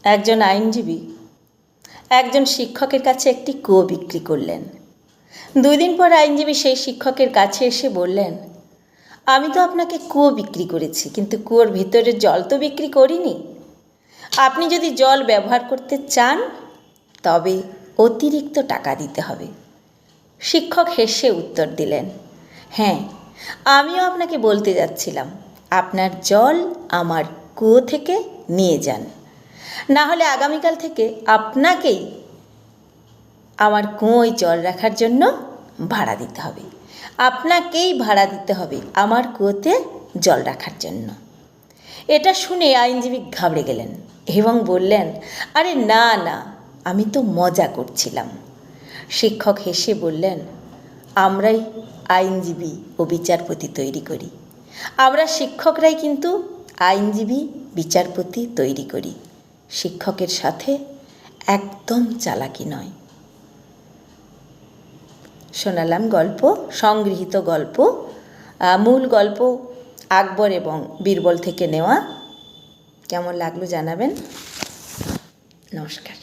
একজন আইনজীবী একজন শিক্ষকের কাছে একটি কুয়ো বিক্রি করলেন। 2 দিন পর আইনজীবী সেই শিক্ষকের কাছে এসে বললেন, আমি তো আপনাকে কুয়ো বিক্রি করেছি, কিন্তু কুয়োর ভিতরে জল তো বিক্রি করিনি। আপনি যদি জল ব্যবহার করতে চান তবে অতিরিক্ত টাকা দিতে হবে। শিক্ষক হেসে উত্তর দিলেন, হ্যাঁ, আমিও আপনাকে বলতে যাচ্ছিলাম, আপনার জল আমার কুয়ো থেকে নিয়ে যান, না হলে আগামীকাল থেকে আপনাকেই আমার কুয়োয় জল রাখার জন্য ভাড়া দিতে হবে। আপনাকেই ভাড়া দিতে হবে আমার কুয়োতে জল রাখার জন্য। এটা শুনে আইনজীবী ঘাবড়ে গেলেন এবং বললেন, আরে না না, আমি তো মজা করছিলাম। শিক্ষক হেসে বললেন, আমরাই আইনজীবী ও বিচারপতি তৈরি করি। আমরা শিক্ষকরাই কিন্তু আইনজীবী বিচারপতি তৈরি করি। শিক্ষকের সাথে একদম চালাকি নয়। শোনালাম গল্প, সংগৃহীত গল্প। মূল গল্প আকবর এবং বীরবল থেকে নেওয়া। কেমন লাগলো জানাবেন। নমস্কার।